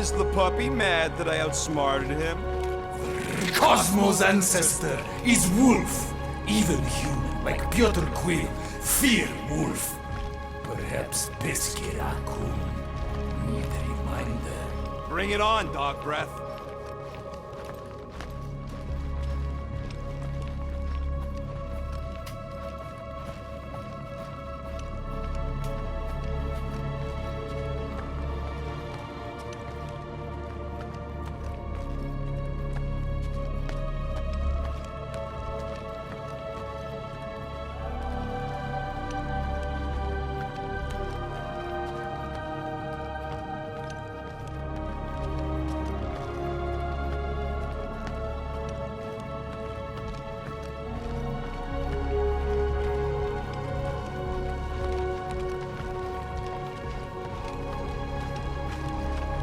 Is the puppy mad that I outsmarted him? Cosmo's ancestor is wolf. Even human, like Piotr Quill, fear wolf. Perhaps Pesky Raccoon need reminder. Bring it on, dog breath.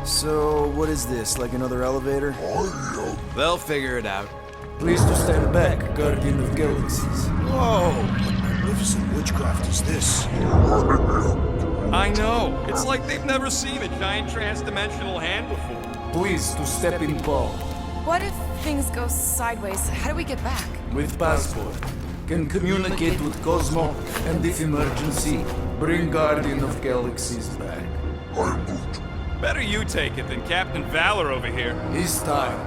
So, what is this, like another elevator? They'll figure it out. Please to stand back, Guardian of Galaxies. Whoa! What magnificent witchcraft is this? I know. It's like they've never seen a giant trans-dimensional hand before. Please to step in Paul. What if things go sideways? How do we get back? With passport. Can communicate with Cosmo, and if emergency, bring Guardian of Galaxies back. Better you take it than Captain Valor over here. This time,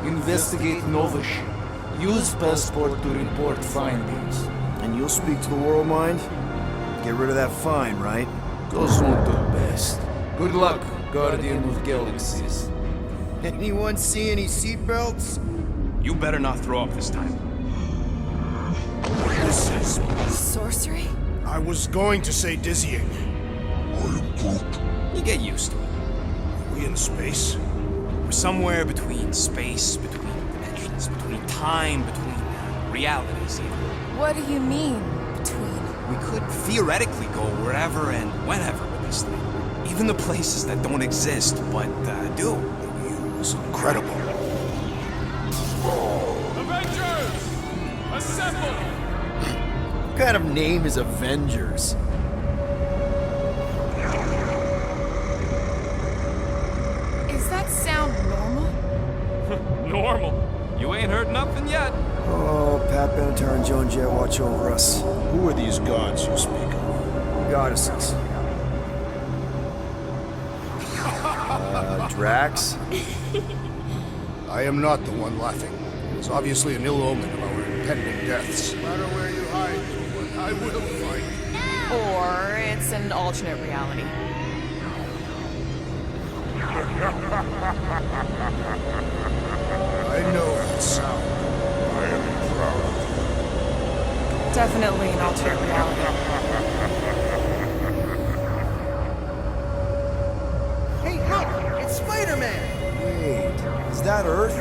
investigate Nova ship. Use passport to report findings. And you'll speak to the World Mind? Get rid of that fine, right? Cosmo do best. Good luck, Guardian of Galaxies. Anyone see any seatbelts? You better not throw up this time. This is... Sorcery? I was going to say dizzying. You get used to it. Are we in space? We're somewhere between space, between dimensions, between time, between realities. What do you mean, between? We could theoretically go wherever and whenever with this thing. Even the places that don't exist, but do. It's incredible. Avengers! Assemble! What kind of name is Avengers? Is that sound normal? Normal. You ain't heard nothing yet. Oh, Pat Benatar and Joan Jett watch over us. Who are these gods you speak of? Goddesses. Drax? I am not the one laughing. It's obviously an ill omen of our impending deaths. No matter where you hide, I will find you. Or it's an alternate reality. I know that sound. I am proud. Definitely an alternate reality. Hey, look! It's Spider-Man! Wait, is that Earth?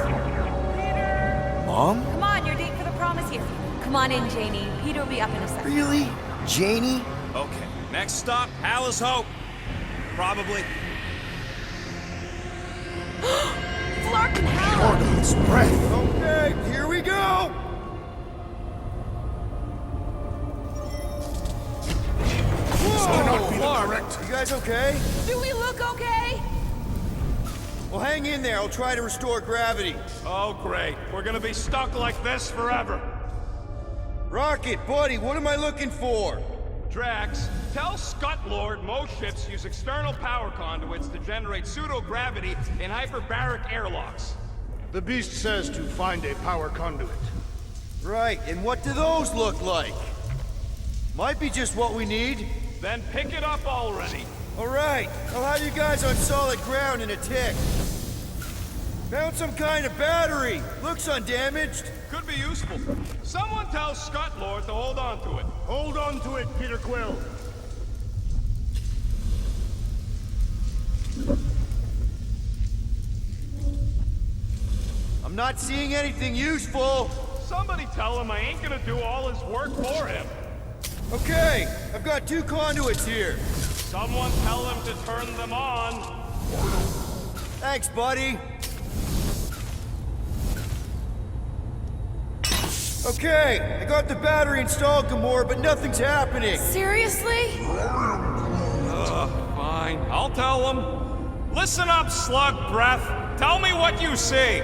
Mom? Come on, you're late for the promise here. Come on in, Janie. Peter will be up in a second. Really? Janie? Okay, next stop, HALA'S Hope. Probably. Flark and Hal! Organ's breath. Okay, here we go! This cannot be the correct. You guys okay? Do we look okay? Well, hang in there. I'll try to restore gravity. Oh, great. We're gonna be stuck like this forever. Rocket, buddy, what am I looking for? Drax, tell Scut Lord most ships use external power conduits to generate pseudo-gravity in hyperbaric airlocks. The beast says to find a power conduit. Right, and what do those look like? Might be just what we need. Then pick it up already. All right, I'll have you guys on solid ground in a tick. Found some kind of battery. Looks undamaged. Could be useful. Someone tell Scut Lord to hold on to it. Hold on to it, Peter Quill. I'm not seeing anything useful. Somebody tell him I ain't gonna do all his work for him. Okay, I've got 2 conduits here. Someone tell him to turn them on. Thanks, buddy. Okay, I got the battery installed, Gamora, but nothing's happening. Seriously? Fine. I'll tell him. Listen up, slug breath. Tell me what you see.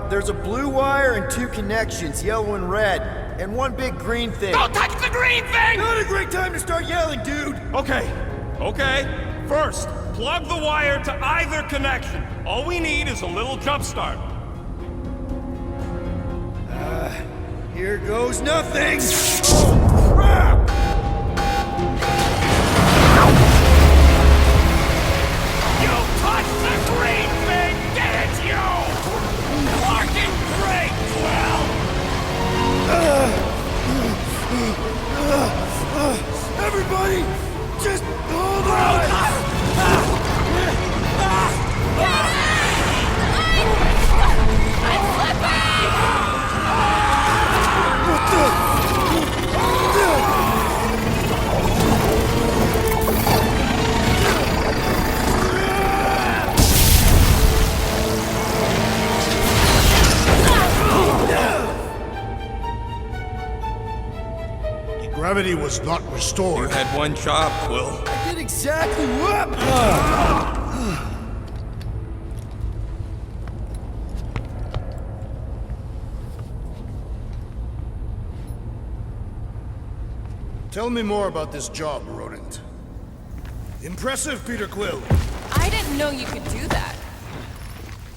There's a blue wire and 2 connections, yellow and red, and 1 big green thing. Don't touch the green thing! Not a great time to start yelling, dude! Okay. First, plug the wire to either connection. All we need is a little jump start. Here goes nothing! Oh, crap! You touched the green thing, didn't you? Fucking great, Quill! Everybody, just hold on! Gravity was not restored. You had one job, Quill. I did exactly what? Tell me more about this job, Rodent. Impressive, Peter Quill. I didn't know you could do that.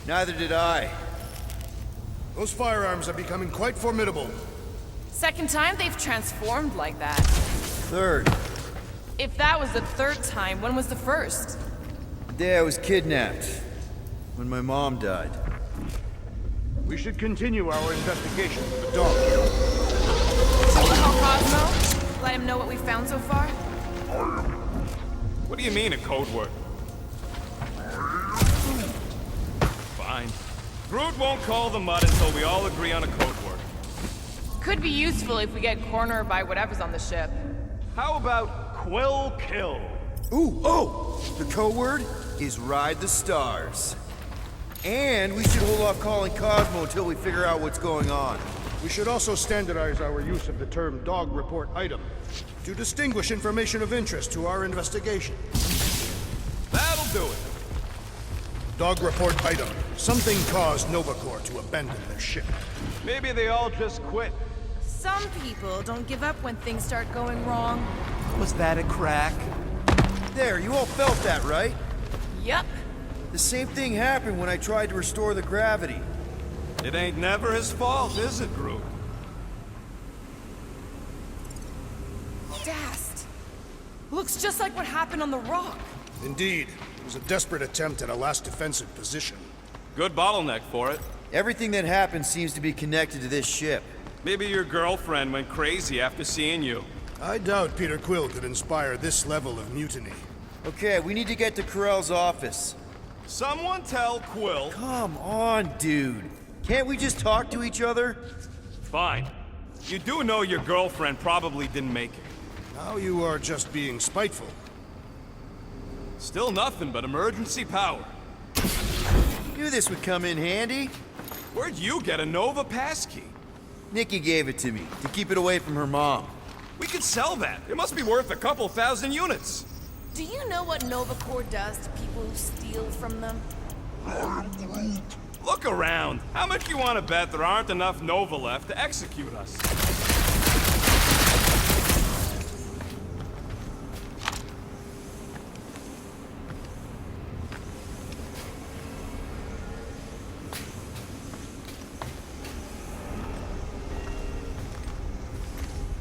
Neither did I. Those firearms are becoming quite formidable. Second time they've transformed like that. Third, If that was the third time, when was the first? the day I was kidnapped. When my mom died. We should continue our investigation of the dog. Shall we call Cosmo? Let him know what we found so far? What do you mean, a code word? Fine. Groot won't call the mud until we all agree on a code word. Could be useful if we get cornered by whatever's on the ship. How about Quill Kill? Ooh, oh! The code word is Ride the Stars. And we should hold off calling Cosmo until we figure out what's going on. We should also standardize our use of the term dog report item to distinguish information of interest to our investigation. That'll do it. Dog report item. Something caused Nova Corps to abandon their ship. Maybe they all just quit. Some people don't give up when things start going wrong. Was that a crack? There, you all felt that, right? Yup. The same thing happened when I tried to restore the gravity. It ain't never his fault, is it, Groot? Dast. Looks just like what happened on the rock. Indeed, it was a desperate attempt at a last defensive position. Good bottleneck for it. Everything that happened seems to be connected to this ship. Maybe your girlfriend went crazy after seeing you. I doubt Peter Quill could inspire this level of mutiny. Okay, we need to get to Carell's office. Someone tell Quill. Come on, dude. Can't we just talk to each other? Fine. You do know your girlfriend probably didn't make it. Now you are just being spiteful. Still nothing but emergency power. Knew this would come in handy. Where'd you get a Nova passkey? Nikki gave it to me, to keep it away from her mom. We could sell that. It must be worth a couple thousand units. Do you know what Nova Corps does to people who steal from them? Look around. How much you want to bet there aren't enough Nova left to execute us?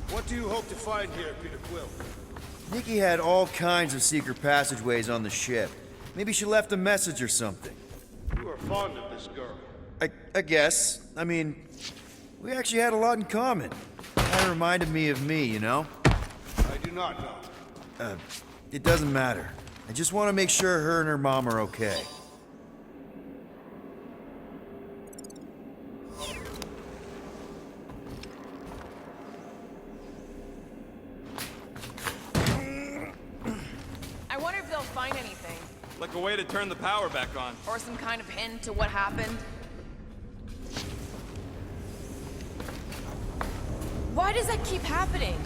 What do you hope to find here, Peter Quill? Nikki had all kinds of secret passageways on the ship. Maybe she left a message or something. You are fond of this girl. I guess. I mean, we actually had a lot in common. That reminded me of me, you know? I do not know. It doesn't matter. I just want to make sure her and her mom are okay. I wonder if they'll find anything. Like a way to turn the power back on. Or some kind of hint to what happened. Why does that keep happening?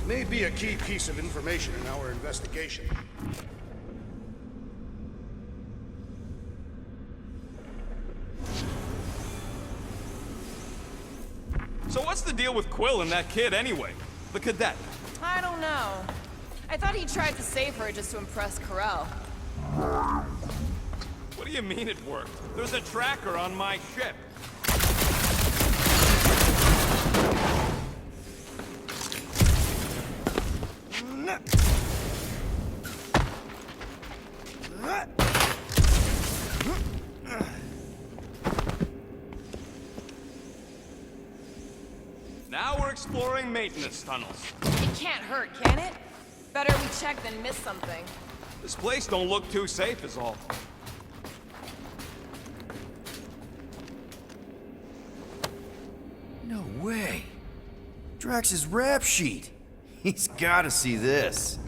May be a key piece of information in our investigation. So what's the deal with Quill and that kid anyway? The cadet. I don't know. I thought he tried to save her just to impress Korath. What do you mean it worked? There's a tracker on my ship. Now we're exploring maintenance tunnels. It can't hurt, can it? Better we check than miss something. This place don't look too safe is all. No way. Drax's rap sheet. He's gotta see this.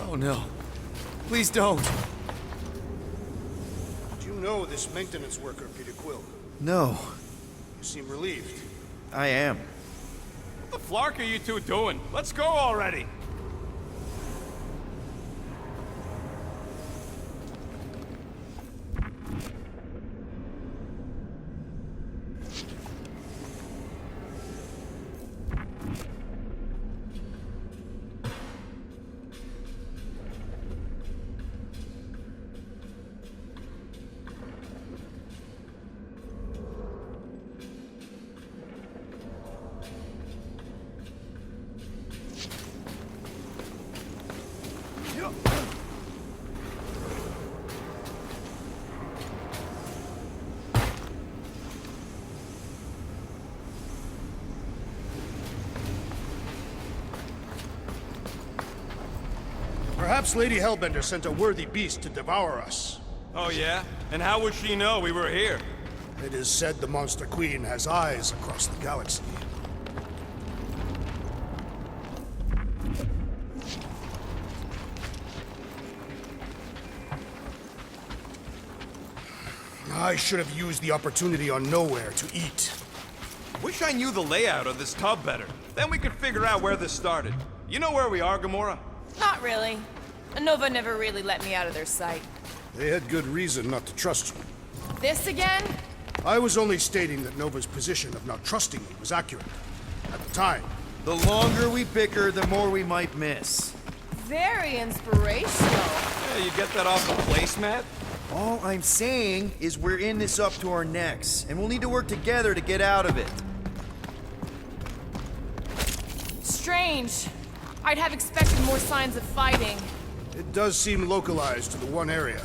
Oh no. Please don't. Do you know this maintenance worker, Peter Quill? No, You seem relieved. I am. What the flark are you two doing? Let's go already. Perhaps Lady Hellbender sent a worthy beast to devour us. Oh yeah? And how would she know we were here? It is said the Monster Queen has eyes across the galaxy. I should have used the opportunity on Nowhere to eat. Wish I knew the layout of this tub better. Then we could figure out where this started. You know where we are, Gamora? Not really. Nova never really let me out of their sight. They had good reason not to trust you. This again? I was only stating that Nova's position of not trusting me was accurate. At the time. The longer we bicker, the more we might miss. Very inspirational. Yeah, you get that off the placemat? All I'm saying is we're in this up to our necks, and we'll need to work together to get out of it. Strange. I'd have expected more signs of fighting. It does seem localized to the one area.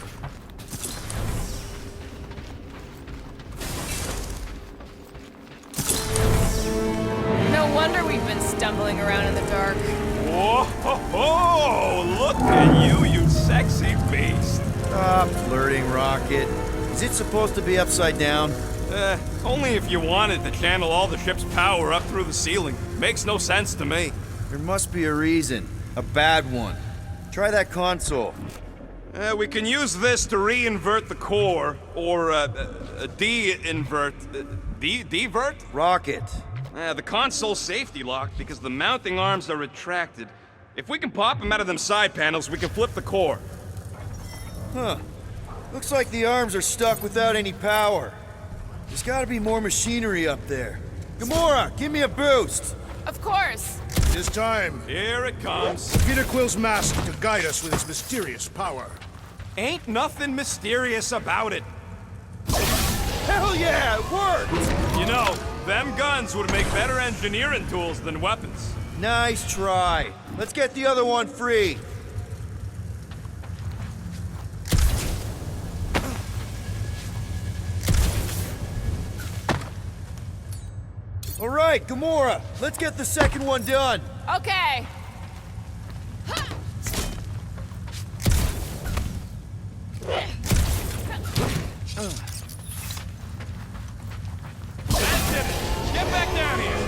No wonder we've been stumbling around in the dark. Whoa, ho, ho, look at you, you sexy beast. Stop flirting, Rocket. Is it supposed to be upside down? Only if you wanted to channel all the ship's power up through the ceiling. Makes no sense to me. There must be a reason. A bad one. Try that console. We can use this to re-invert the core, or de-invert... Divert? Rocket. The console's safety locked because the mounting arms are retracted. If we can pop them out of them side panels, we can flip the core. Huh. Looks like the arms are stuck without any power. There's gotta be more machinery up there. Gamora, give me a boost! Of course. It is time. Here it comes. Peter Quill's mask to guide us with his mysterious power. Ain't nothing mysterious about it. Hell yeah, it worked! You know, them guns would make better engineering tools than weapons. Nice try. Let's get the other one free. All right, Gamora, let's get the second one done. Okay. That did it. Get back down here.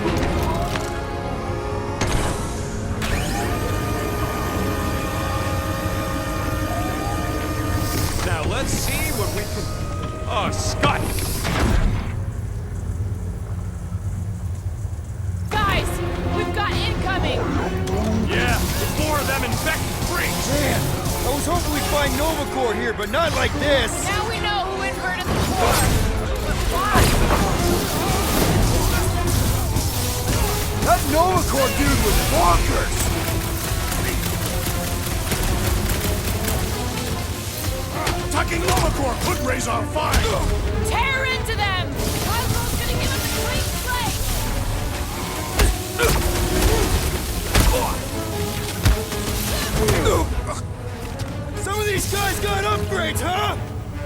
Now let's see what we can... Oh, Scott! Guys, we've got incoming. Yeah, more of them infected freaks. Man, I was hoping we'd find Nova Corps here, but not like this. Now Novacore dude was bonkers! Attacking Novacore could raise our fire! Tear into them! Cosmo's gonna give us a clean slate! Some of these guys got upgrades, huh?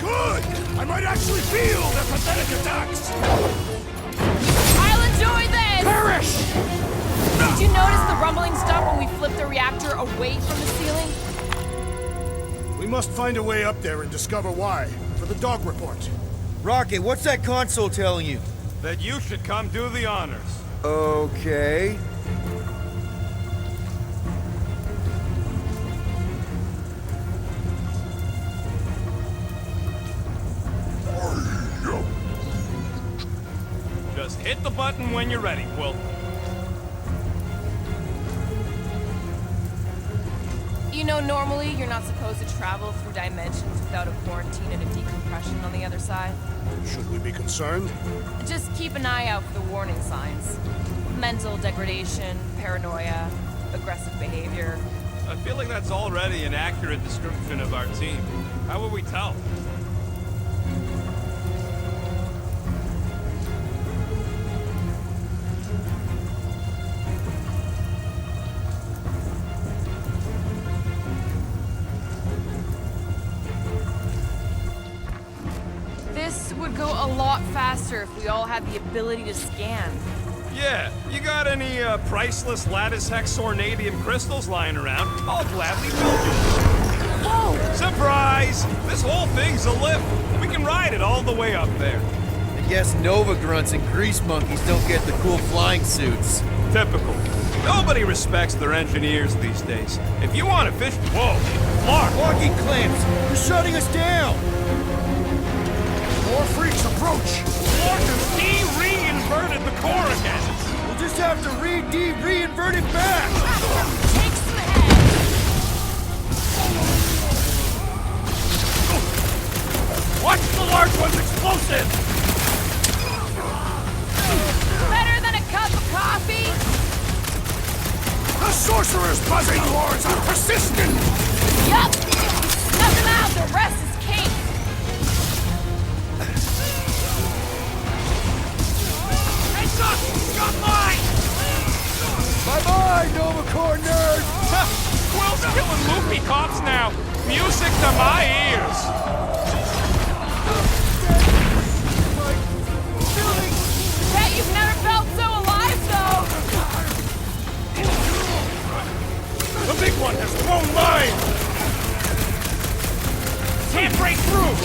Good! I might actually feel their pathetic attacks! I'll enjoy this! Perish! Did you notice the rumbling stuff when we flipped the reactor away from the ceiling? We must find a way up there and discover why, for the dog report. Rocket, what's that console telling you? That you should come do the honors. Okay. Just hit the button when you're ready, Quill. You know, normally you're not supposed to travel through dimensions without a quarantine and a decompression on the other side. Should we be concerned? Just keep an eye out for the warning signs. Mental degradation, paranoia, aggressive behavior. I feel like that's already an accurate description of our team. How would we tell? This would go a lot faster if we all had the ability to scan. Yeah, you got any priceless lattice hexornadium crystals lying around? I'll gladly build you. Whoa! Surprise! This whole thing's a lift. We can ride it all the way up there. I guess Nova grunts and grease monkeys don't get the cool flying suits. Typical. Nobody respects their engineers these days. If you want to fish... Whoa! Clark! Walking clamps! You're shutting us down! More freaks approach! Clark has de-reinverted the core again. We'll just have to reinvert it back! Take some head! Watch the large one's explosive! Better than a cup of coffee? The sorcerer's buzzing roars are persistent! Yup! Snuff them out, the rest is cake! Hey, Duck! Got mine! Bye-bye, Novacore nerd! Quill's killing loopy cops now. Music to my ears. Bet you've never felt so alive, though! The big one has thrown mine! Can't break through!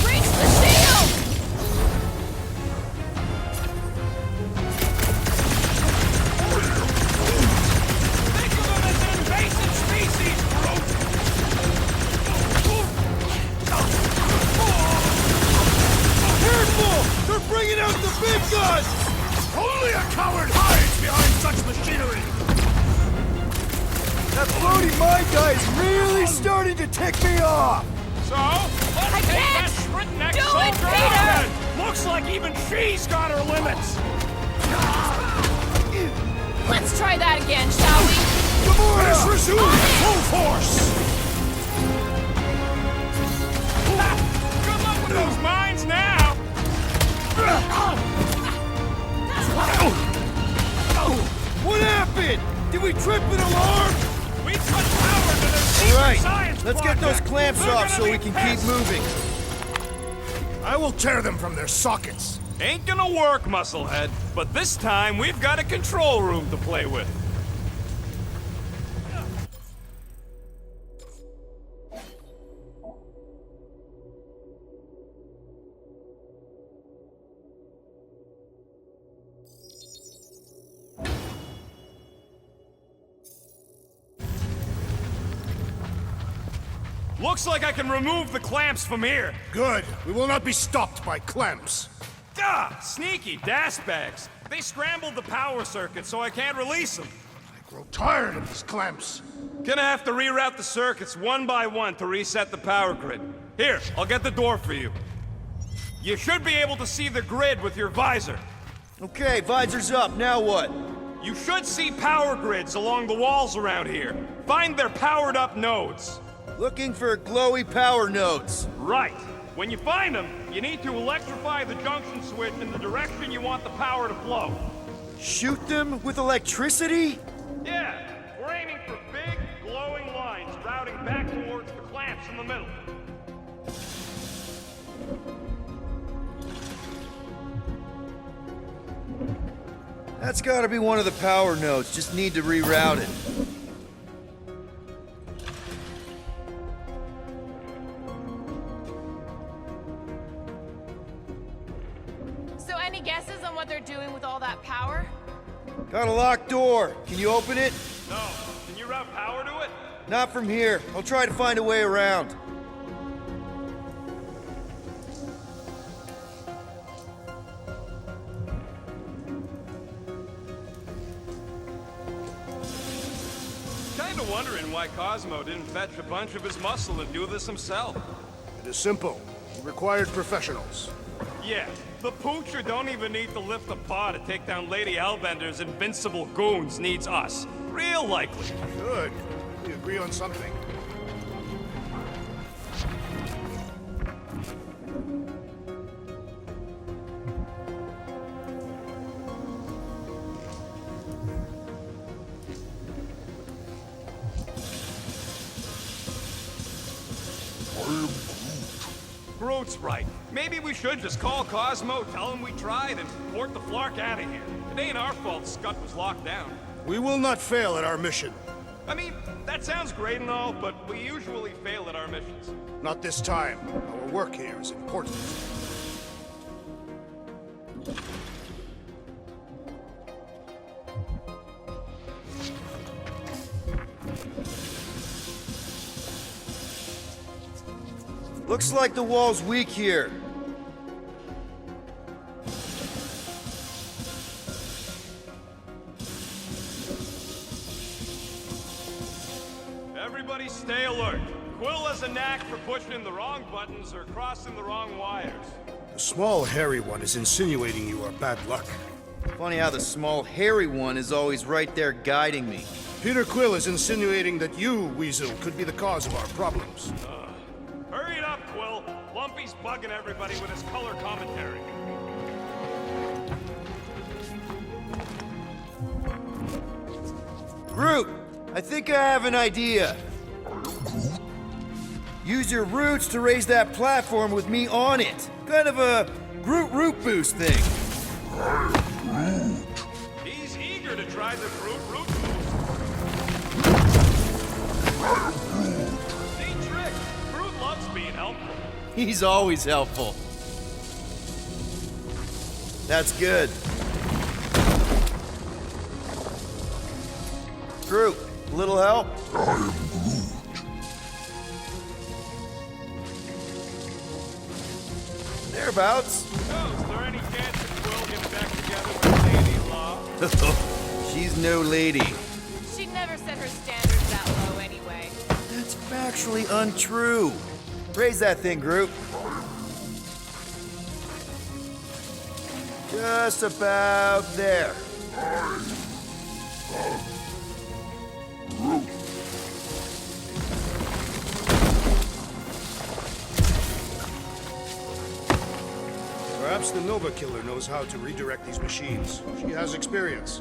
Reach the shield! Think of them as an invasive species, Groot! Careful! They're bringing out the big guns! Only a coward hides behind such machinery! That floating mine guy is really starting to tick me off! So, let's take can't that sprint next do it, soldier Peter! out then. Looks like even she's got her limits. Let's try that again, shall we? Let us resume full force! Good luck with those mines now. What happened? Did we trip an alarm? We cut power to their secret Alright, science let's get those project. clamps They're off gonna so be we can pissed. keep moving. I will tear them from their sockets. Ain't gonna work, Musclehead. But this time, we've got a control room to play with. Looks like I can remove the clamps from here. Good. We will not be stopped by clamps. Ah, sneaky das bags. They scrambled the power circuit, so I can't release them. I grow tired of these clamps. Gonna have to reroute the circuits one by one to reset the power grid. Here, I'll get the door for you. You should be able to see the grid with your visor. Okay, visor's up, now what? You should see power grids along the walls around here. Find their powered up nodes. Looking for glowy power nodes. Right. When you find them, you need to electrify the junction switch in the direction you want the power to flow. Shoot them with electricity? Yeah, we're aiming for big, glowing lines routing back towards the clamps in the middle. That's gotta be one of the power nodes, just need to reroute it. So any guesses on what they're doing with all that power? Got a locked door. Can you open it? No. Can you route power to it? Not from here. I'll try to find a way around. Kinda wondering why Cosmo didn't fetch a bunch of his muscle and do this himself. It is simple. He required professionals. Yeah, the poocher don't even need to lift a paw to take down Lady Hellbender's invincible goons needs us. Real likely. Good. We agree on something. Groot's right. Maybe we should just call Cosmo, tell him we tried, and port the Flark out of here. It ain't our fault Scott was locked down. We will not fail at our mission. I mean, that sounds great and all, but we usually fail at our missions. Not this time. Our work here is important. Looks like the wall's weak here. Everybody stay alert. Quill has a knack for pushing the wrong buttons or crossing the wrong wires. The small, hairy one is insinuating you are bad luck. Funny how the small, hairy one is always right there guiding me. Peter Quill is insinuating that you, Weasel, could be the cause of our problems. Hurry it up, Quill. Lumpy's bugging everybody with his color commentary. Groot, I think I have an idea. Use your roots to raise that platform with me on it. Kind of a Groot root boost thing. He's eager to try the Groot root boost. Neat trick. Groot loves being helpful. He's always helpful. That's good. Groot, a little help? Thereabouts. Oh, is there any chance of Quill getting back together with Lady Law? She's no lady. She never set her standards that low anyway. That's factually untrue. Raise that thing, Groot. Just about there. Perhaps the Nova Killer knows how to redirect these machines. She has experience.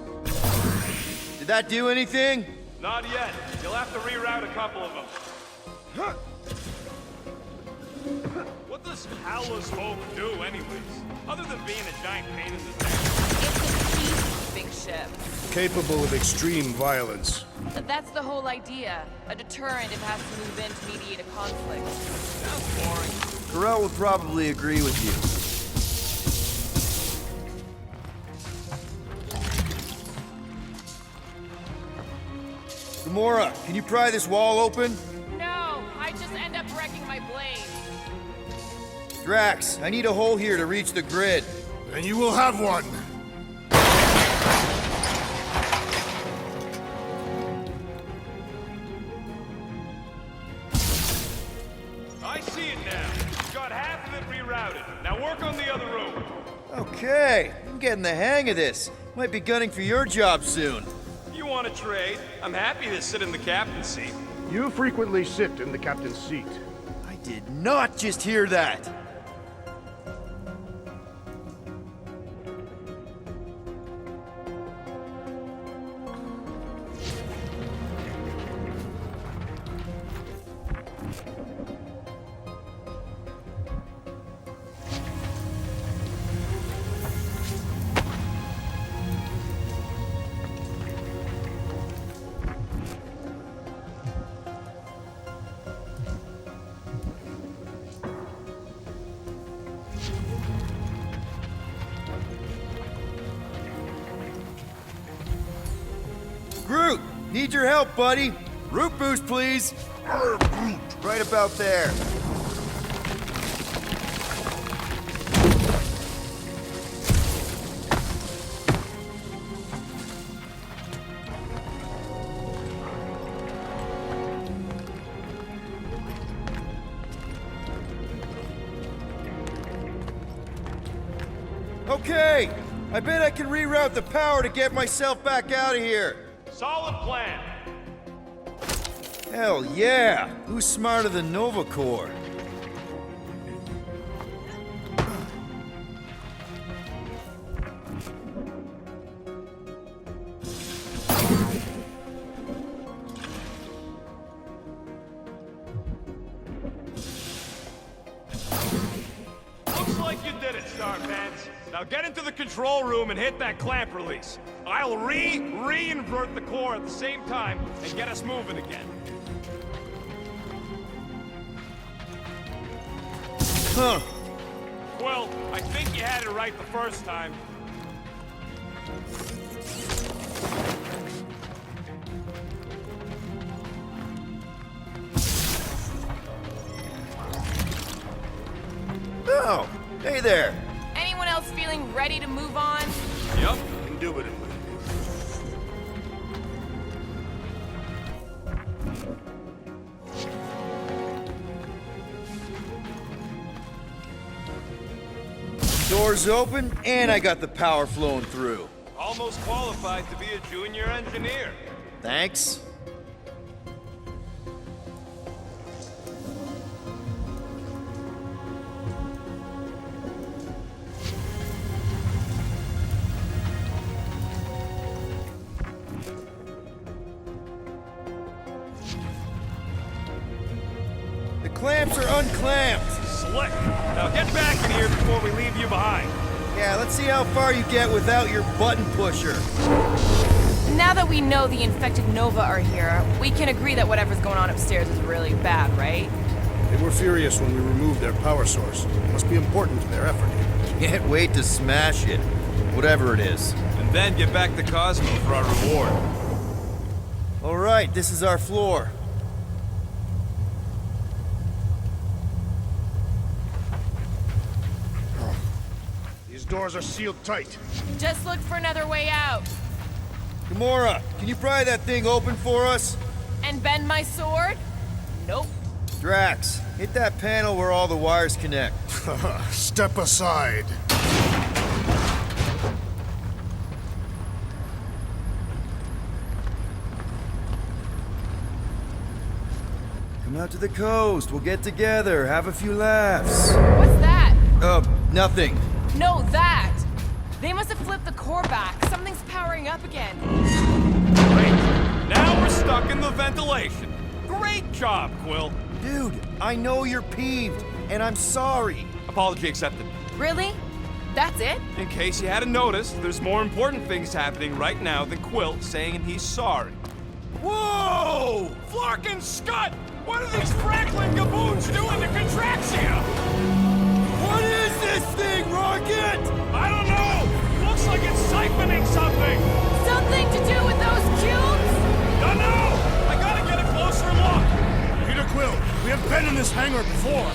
Did that do anything? Not yet. You'll have to reroute a couple of them. What does HALA'S do, anyways? Other than being a giant pain in the neck. It's a peace ship. Capable of extreme violence. That's the whole idea. A deterrent if it has to move in to mediate a conflict. Sounds boring. Corell would probably agree with you. Gamora, can you pry this wall open? No, I just end up wrecking my blade. Drax, I need a hole here to reach the grid. And you will have one. I see it now. Got half of it rerouted. Now work on the other room. Okay, I'm getting the hang of this. Might be gunning for your job soon. If you want to trade, I'm happy to sit in the captain's seat. You frequently sit in the captain's seat. I did not just hear that. Groot, need your help, buddy. Root boost, please. Right about there. Okay, I bet I can reroute the power to get myself back out of here. Solid plan. Hell yeah! Who's smarter than Nova Corps? Looks like you did it, Starpants. Now get into the control room and hit that clamp release. I'll re-invert the core at the same time and get us moving again. Huh. Quill, I think you had it right the first time. Oh, hey there. Anyone else feeling ready to move on? Yep. Indubitably. Doors open, and I got the power flowing through. Almost qualified to be a junior engineer. Thanks. The clamps are unclamped. Slick. Now get back in here before we leave you behind. Yeah, let's see how far you get without your button pusher. Now that we know the infected Nova are here, we can agree that whatever's going on upstairs is really bad, right? They were furious when we removed their power source. Must be important to their effort. Can't wait to smash it. Whatever it is. And then get back to Cosmo for our reward. All right, this is our floor. These doors are sealed tight. Just look for another way out. Gamora, can you pry that thing open for us? And bend my sword? Nope. Drax, hit that panel where all the wires connect. Step aside. Come out to the coast, we'll get together, have a few laughs. What's that? Nothing. No, that! They must have flipped the core back. Something's powering up again. Great. Now we're stuck in the ventilation. Great job, Quill. Dude, I know you're peeved, and I'm sorry. Apology accepted. Really? That's it? In case you hadn't noticed, there's more important things happening right now than Quill saying he's sorry. Whoa! Flark and Scud! What are these Franklin gaboons doing to Contraxia? What is this thing, Rocket? I don't know! Looks like it's siphoning something! Something to do with those cubes? Don't know! I gotta get a closer look! Peter Quill, we have been in this hangar before.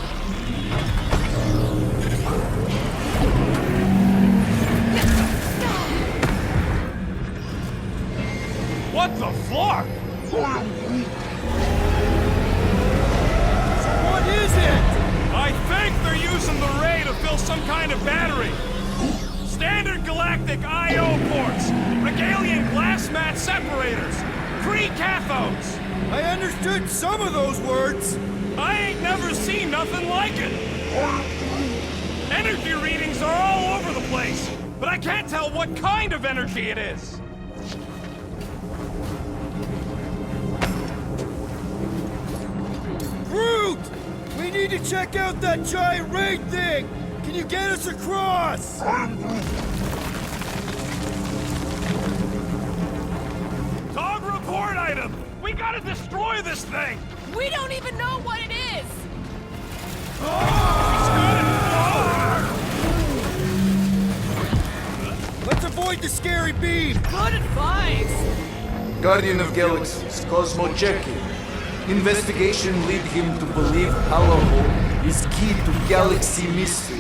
What the Flark? What is it? I think they're using the ray to fill some kind of battery. EV cathodes! I understood some of those words. I ain't never seen nothing like it! Energy readings are all over the place, but I can't tell what kind of energy it is! Groot! We need to check out that giant raid thing! Can you get us across? Dog report item! We gotta destroy this thing! We don't even know what it is! Let's avoid the scary beam! Good advice! Guardian of Galaxies, Cosmo checking. Investigation lead him to believe HALA'S is key to galaxy mystery.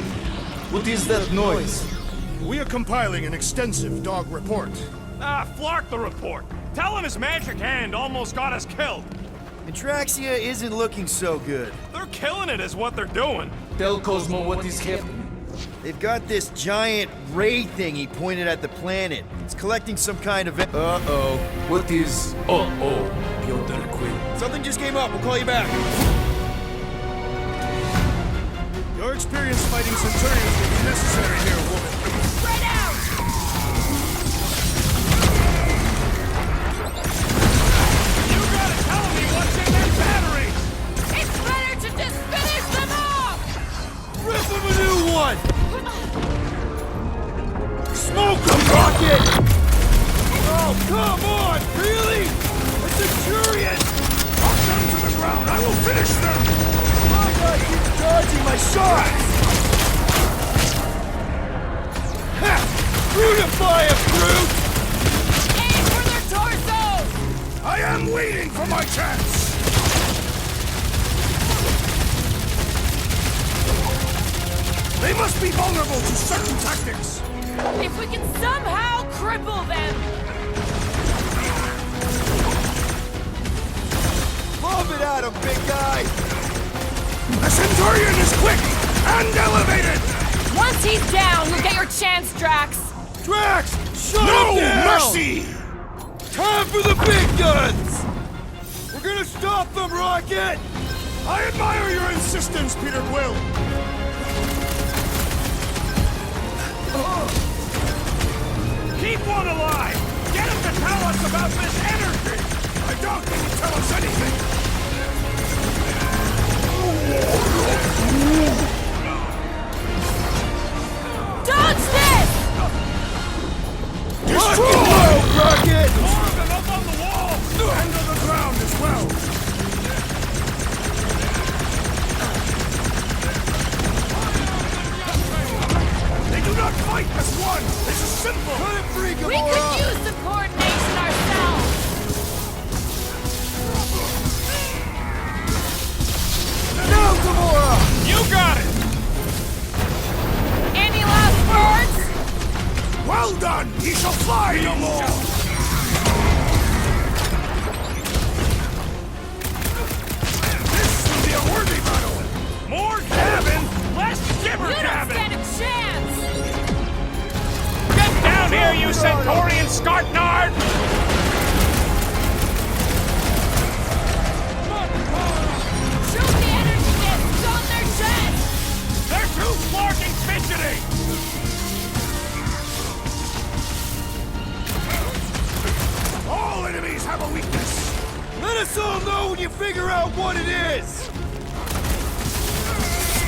What is that noise? We are compiling an extensive dog report. Flark the report. Tell him his magic hand almost got us killed. Atraxia isn't looking so good. They're killing it is what they're doing. Tell Cosmo what is happening. They've got this giant raid thing he pointed at the planet. It's collecting some kind of... Uh-oh. What is Piotr Quill? Something just came up. We'll call you back. Your experience fighting Centurions will be necessary here, woman. Spread out! You gotta tell me what's in their batteries! It's better to just finish them off! Rip him a new one! Smoke them, Rocket! Oh, come on! Really? A Centurion! Knock them to the ground! I will finish them! My guy keeps dodging my shots! Ha! Brutify him, Groot! Aim for their torsos! I am waiting for my chance! They must be vulnerable to certain tactics! If we can somehow cripple them! Lob it at him, big guy! The Centurion is quick and elevated! Once he's down, you'll get your chance, Drax! Drax! Shut No him down! mercy! Time for the big guns! We're gonna stop them, Rocket! I admire your insistence, Peter Quill! Keep one alive! Get him to tell us about this energy! I doubt they will tell us anything! Dodge this! Destroy! Rocket! More of them up on the wall! And on the ground as well! They do not fight as one! This is simple! Cut it free, We could Gamora! use the coordination ourselves! Now, Gamora! You got it! Any last words? Well done! He shall fly no more! This will be a worthy battle! More cabin, less gibber You don't cabin! stand a chance! Get down here, you Centaurian Scartnard! Shoot the energy discs on their chest! They're too flarking fidgety! All enemies have a weakness! Let us all know when you figure out what it is!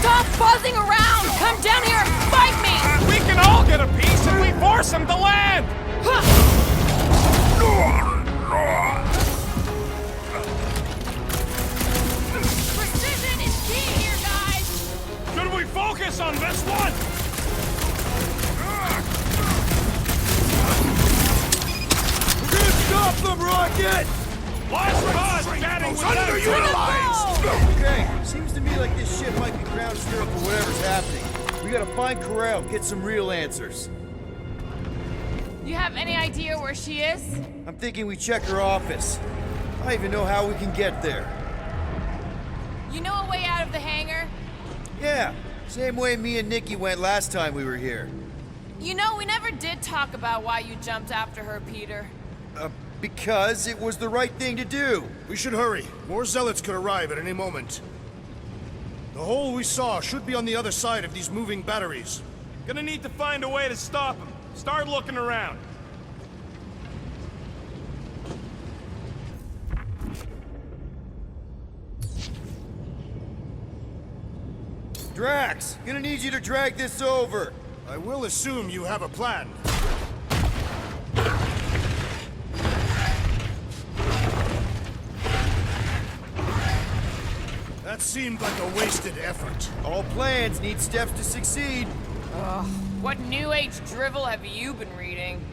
Stop buzzing around! Come down here and fight me! We can all get a piece if we force him to land! Precision is key here, guys! Should we focus on this one? We're gonna stop them, Rocket! Last cause chatting with them! Underutilized! Okay, seems to me like this ship might be ground zero for whatever's happening. We gotta find Korath, get some real answers. You have any idea where she is? I'm thinking we check her office. I don't even know how we can get there. You know a way out of the hangar? Yeah, same way me and Nikki went last time we were here. You know, we never did talk about why you jumped after her, Peter. Because it was the right thing to do. We should hurry. More zealots could arrive at any moment. The hole we saw should be on the other side of these moving batteries. Gonna need to find a way to stop him. Start looking around. Drax, gonna need you to drag this over. I will assume you have a plan. That seemed like a wasted effort. All plans need steps to succeed. What new age drivel have you been reading?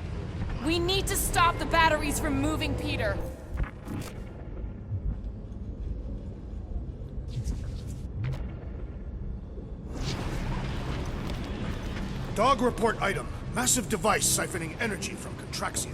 We need to stop the batteries from moving Peter. Dog report item. Massive device siphoning energy from Contraxian.